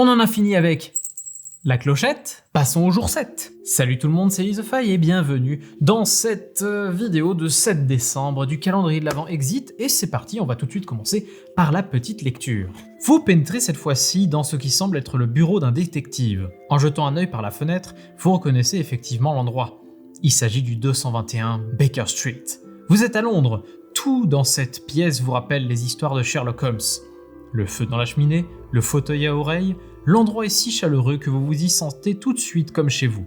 On en a fini avec la clochette. Passons au jour 7. Salut tout le monde, c'est Isofy et bienvenue dans cette vidéo de 7 décembre du calendrier de l'Avent Exit. Et c'est parti, on va tout de suite commencer par la petite lecture. Vous pénétrez cette fois-ci dans ce qui semble être le bureau d'un détective. En jetant un œil par la fenêtre, vous reconnaissez effectivement l'endroit. Il s'agit du 221 Baker Street. Vous êtes à Londres. Tout dans cette pièce vous rappelle les histoires de Sherlock Holmes. Le feu dans la cheminée, le fauteuil à oreilles, l'endroit est si chaleureux que vous vous y sentez tout de suite comme chez vous.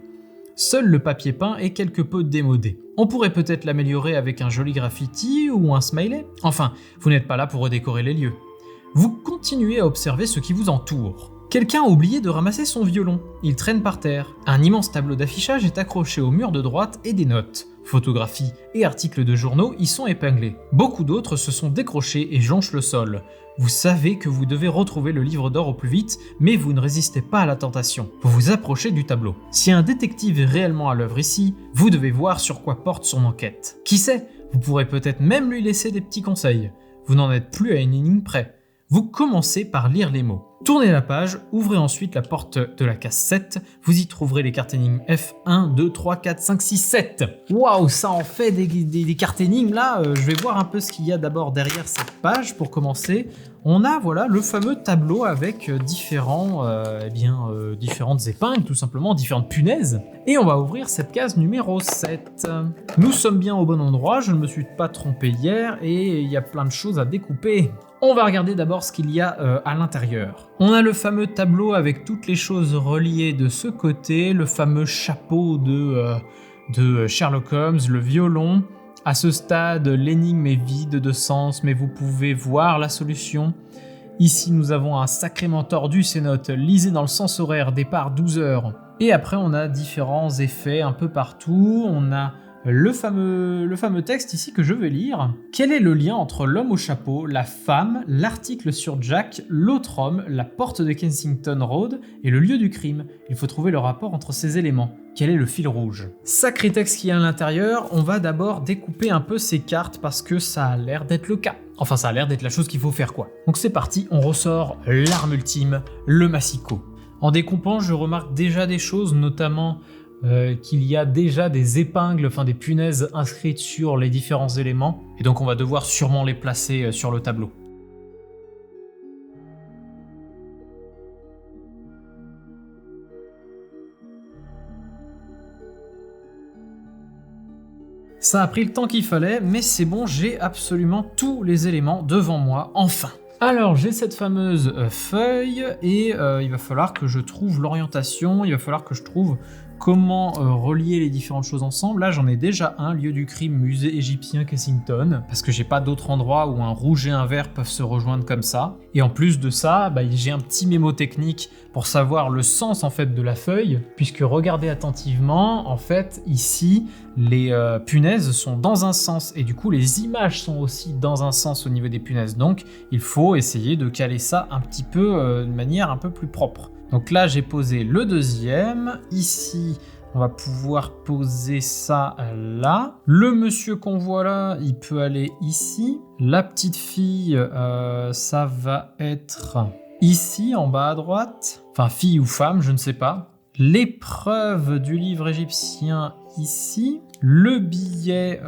Seul le papier peint est quelque peu démodé. On pourrait peut-être l'améliorer avec un joli graffiti ou un smiley. Enfin, vous n'êtes pas là pour redécorer les lieux. Vous continuez à observer ce qui vous entoure. Quelqu'un a oublié de ramasser son violon. Il traîne par terre. Un immense tableau d'affichage est accroché au mur de droite et des notes. Photographies et articles de journaux y sont épinglés. Beaucoup d'autres se sont décrochés et jonchent le sol. Vous savez que vous devez retrouver le livre d'or au plus vite, mais vous ne résistez pas à la tentation. Vous vous approchez du tableau. Si un détective est réellement à l'œuvre ici, vous devez voir sur quoi porte son enquête. Qui sait, vous pourrez peut-être même lui laisser des petits conseils. Vous n'en êtes plus à une énigme près. Vous commencez par lire les mots. Tournez la page, ouvrez ensuite la porte de la case 7, vous y trouverez les cartes énigmes F1, 2, 3, 4, 5, 6, 7. Waouh, ça en fait des cartes énigmes là. Je vais voir un peu ce qu'il y a d'abord derrière cette page pour commencer. On a voilà le fameux tableau avec différentes épingles, tout simplement, différentes punaises. Et on va ouvrir cette case numéro 7. Nous sommes bien au bon endroit, je ne me suis pas trompé hier et il y a plein de choses à découper. On va regarder d'abord ce qu'il y a à l'intérieur. On a le fameux tableau avec toutes les choses reliées de ce côté, le fameux chapeau de Sherlock Holmes, le violon. À ce stade, l'énigme est vide de sens, mais vous pouvez voir la solution. Ici, nous avons un sacrément tordu ces notes. Lisez dans le sens horaire, départ 12h. Et après, on a différents effets un peu partout. On a le fameux texte ici que je vais lire. Quel est le lien entre l'homme au chapeau, la femme, l'article sur Jack, l'autre homme, la porte de Kensington Road et le lieu du crime? Il faut trouver le rapport entre ces éléments. Quel est le fil rouge? Sacré texte qu'il y a à l'intérieur, on va d'abord découper un peu ces cartes parce que ça a l'air d'être le cas. Enfin, ça a l'air d'être la chose qu'il faut faire quoi. Donc c'est parti, on ressort l'arme ultime, le massicot. En découpant, je remarque déjà des choses, notamment qu'il y a déjà des épingles, enfin des punaises inscrites sur les différents éléments, et donc on va devoir sûrement les placer sur le tableau. Ça a pris le temps qu'il fallait, mais c'est bon, j'ai absolument tous les éléments devant moi, enfin. Alors j'ai cette fameuse feuille et il va falloir que je trouve l'orientation, il va falloir que je trouve comment relier les différentes choses ensemble. Là j'en ai déjà un, lieu du crime, musée égyptien Kensington, parce que j'ai pas d'autre endroit où un rouge et un vert peuvent se rejoindre comme ça. Et en plus de ça, j'ai un petit mémo technique pour savoir le sens en fait de la feuille, puisque regardez attentivement, en fait ici les punaises sont dans un sens et du coup les images sont aussi dans un sens au niveau des punaises, donc il faut essayer de caler ça un petit peu de manière un peu plus propre. Donc là j'ai posé le deuxième, ici on va pouvoir poser ça là. Le monsieur qu'on voit là, il peut aller ici. La petite fille, ça va être ici en bas à droite. Enfin fille ou femme, je ne sais pas. L'épreuve du livre égyptien ici. Le billet,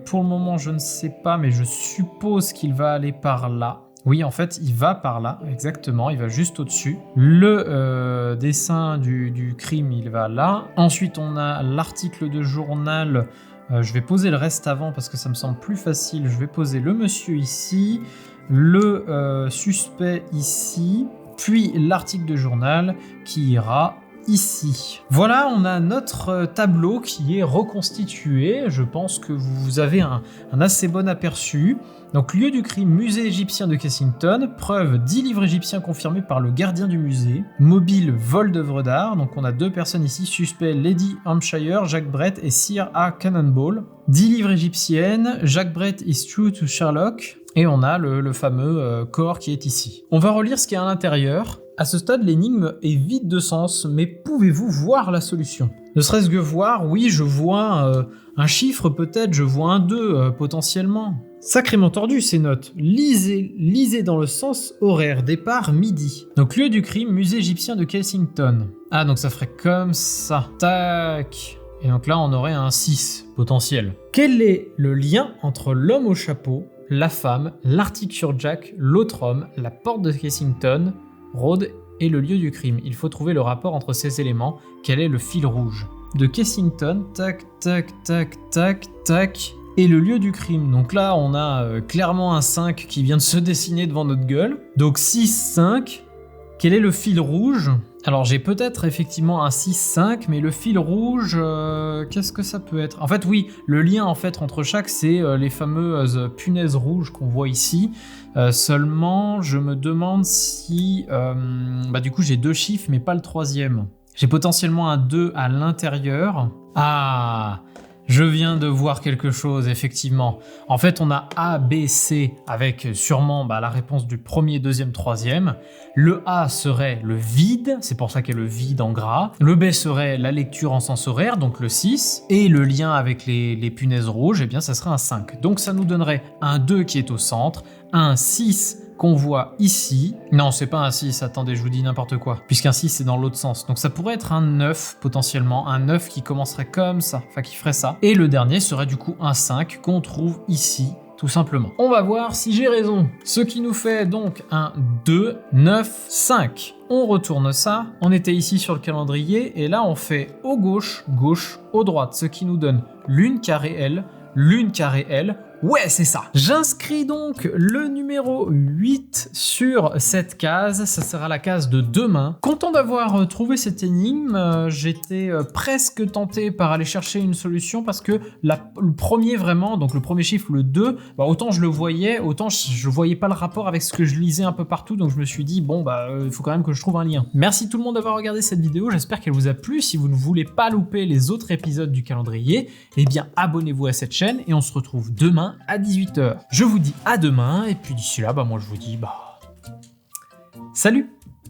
pour le moment je ne sais pas, mais je suppose qu'il va aller par là. Oui, en fait, il va par là, exactement, il va juste au-dessus. Le dessin du crime, il va là. Ensuite, on a l'article de journal. Je vais poser le reste avant parce que ça me semble plus facile. Je vais poser le monsieur ici, le suspect ici, puis l'article de journal qui ira ici. Voilà, on a notre tableau qui est reconstitué. Je pense que vous avez un assez bon aperçu. Donc, lieu du crime, musée égyptien de Kensington, preuve 10 livres égyptiens confirmés par le gardien du musée, mobile, vol d'œuvres d'art, donc on a 2 personnes ici, suspect Lady Hampshire, Jacques Brett et Sir A. Cannonball, 10 livres égyptiennes, Jacques Brett is true to Sherlock, et on a le fameux corps qui est ici. On va relire ce qu'il y a à l'intérieur. À ce stade, l'énigme est vide de sens, mais pouvez-vous voir la solution? Ne serait-ce que voir, oui, je vois un chiffre peut-être, je vois un 2 potentiellement. Sacrément tordu ces notes. Lisez dans le sens horaire, départ midi. Donc lieu du crime, musée égyptien de Kensington. Ah donc ça ferait comme ça. Tac. Et donc là on aurait un 6 potentiel. Quel est le lien entre l'homme au chapeau, la femme, l'Arctic sur Jack, l'autre homme, la porte de Kensington Road et le lieu du crime? Il faut trouver le rapport entre ces éléments. Quel est le fil rouge? De Kensington, tac, tac, tac, tac, tac. Et le lieu du crime. Donc là, on a clairement un 5 qui vient de se dessiner devant notre gueule. Donc 6, 5. Quel est le fil rouge? Alors j'ai peut-être effectivement un 6, 5, mais le fil rouge, qu'est-ce que ça peut être? En fait oui, le lien en fait entre chaque, c'est les fameuses punaises rouges qu'on voit ici. Seulement, je me demande si... du coup j'ai 2 chiffres, mais pas le 3e. J'ai potentiellement un 2 à l'intérieur. Ah, je viens de voir quelque chose, effectivement. En fait, on a A, B, C avec sûrement la réponse du premier, deuxième, troisième. Le A serait le vide, c'est pour ça qu'il y a le vide en gras. Le B serait la lecture en sens horaire, donc le 6. Et le lien avec les punaises rouges, eh bien, ça serait un 5. Donc ça nous donnerait un 2 qui est au centre, un 6 qu'on voit ici. Non, c'est pas un 6, attendez, je vous dis n'importe quoi. Puisqu'un 6, c'est dans l'autre sens. Donc ça pourrait être un 9, potentiellement. Un 9 qui commencerait comme ça, enfin qui ferait ça. Et le dernier serait du coup un 5 qu'on trouve ici, tout simplement. On va voir si j'ai raison. Ce qui nous fait donc un 2, 9, 5. On retourne ça. On était ici sur le calendrier. Et là, on fait au gauche, gauche, au droite. Ce qui nous donne lune carré L, lune carré L. Ouais, c'est ça. J'inscris donc le numéro 8 sur cette case. Ça sera la case de demain. Content d'avoir trouvé cette énigme. J'étais presque tenté par aller chercher une solution parce que le premier vraiment, donc le premier chiffre, le 2, autant je le voyais, autant je voyais pas le rapport avec ce que je lisais un peu partout. Donc je me suis dit, il faut quand même que je trouve un lien. Merci tout le monde d'avoir regardé cette vidéo. J'espère qu'elle vous a plu. Si vous ne voulez pas louper les autres épisodes du calendrier, eh bien abonnez-vous à cette chaîne et on se retrouve demain à 18 h. Je vous dis à demain et puis d'ici là, moi je vous dis salut!